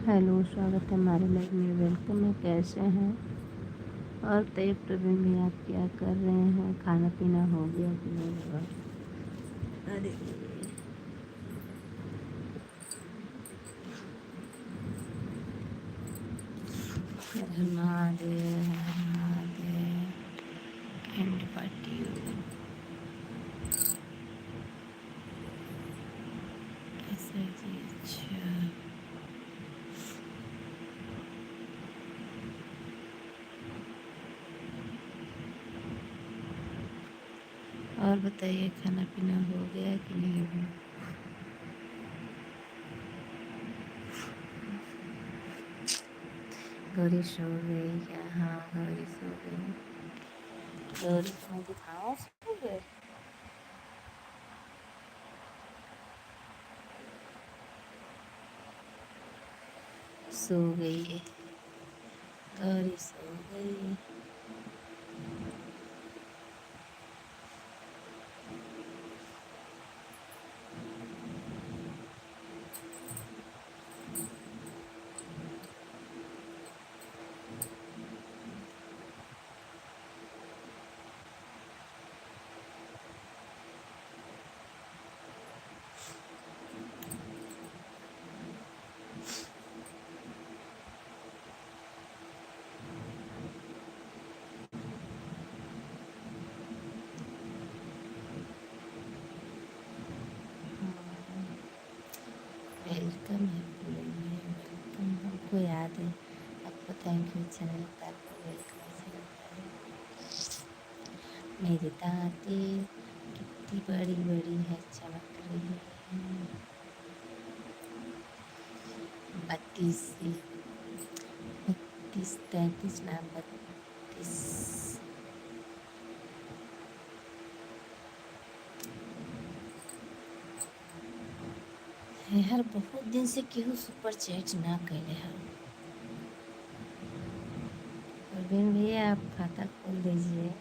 Hello, स्वागत है हमारे लाइफ में। वेलकम है। कैसे हैं? और तैयब प्रवीण भी आप क्या कर रहे हैं? खाना पीना हो गया कि नहीं हुआ? अरे हर हर महादेव, हर हर महादेव। एंड पार्टी ऐसा जी। अच्छा, और बताइए, खाना पीना हो गया कि नहीं हुआ? गौरी सो गई क्या? हाँ, गौरी सो गई। गौरी को दिखाओ, सो गए। सो गई है, गौरी सो गई। वेलकम है पूनम में, वेलकम। हमको याद है आपको। Thank you. अच्छा नहीं लगता आपको? वेलकम अच्छा लगता है। मेरी दादी कितनी बड़ी बड़ी है, चमक रही है। 32 33 ना 32। यार बहुत दिन से केहू सुपर चैट ना कैले है। परवीन भैया, आप खाता खोल दीजिए।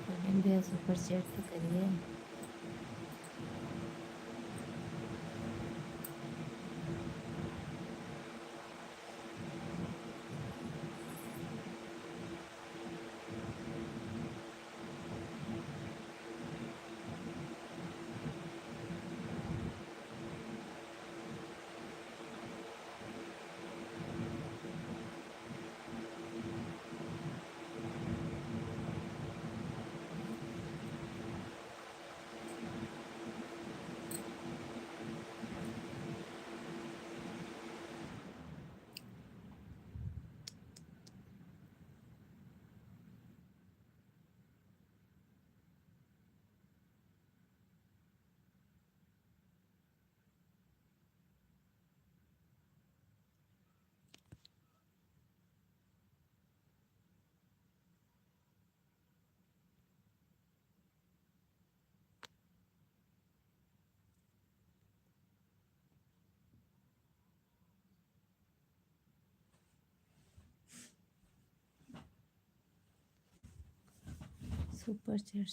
परवीन भैया, सुपर चैट तो करिए। Super chat,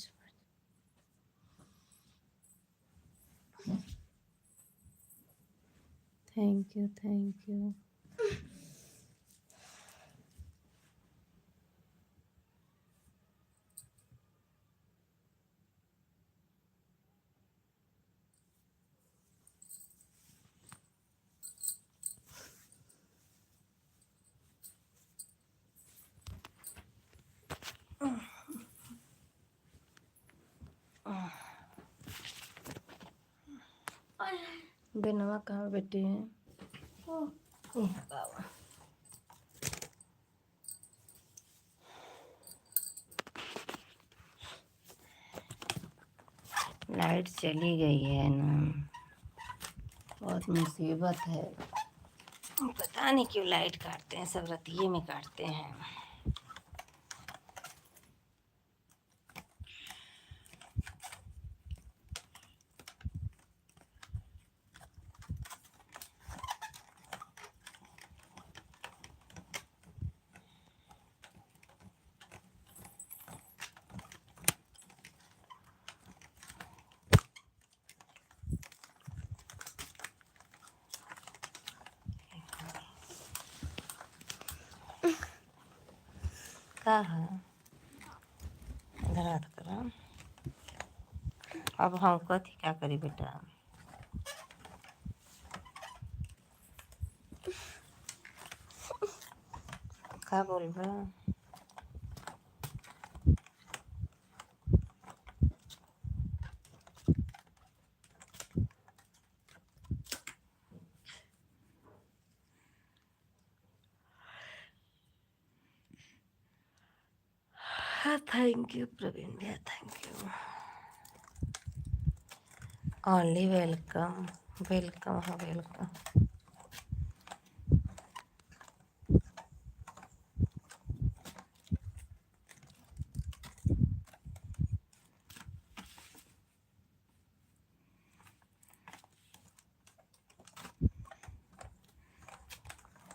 thank you, thank you. बेनवा कहाँ बैठी है? यहाँ बाबा। लाइट चली गई है ना, बहुत मुसीबत है। पता नहीं क्यों लाइट काटते हैं, सब रतिये में काटते हैं। कहा इधर हाथ करा। अब हम कथी क्या करी बेटा? का बोलबा? थैंक यू प्रवीण भैया, thank you. Only welcome, welcome है, वेलकम।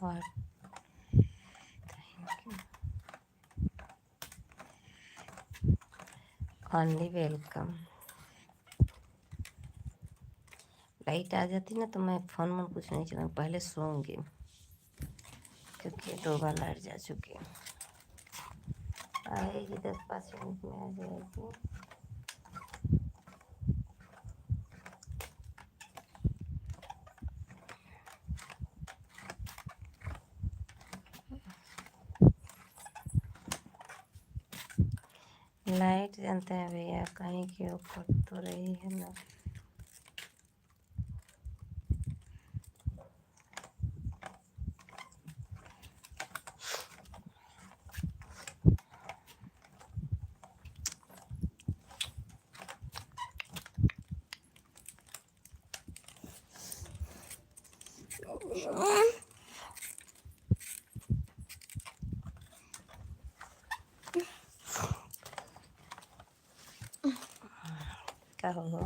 और thank you, only welcome. Light आ जाती ना तो मैं फ़ोन में कुछ नहीं चला, पहले सोऊंगी क्योंकि 2 बार लाइट जा चुकी है। आएगी 10-5 मिनट में आ जाएगी। लाइट जानते हैं भैया कहीं की ऊपर तो रही है ना। क्या होगा?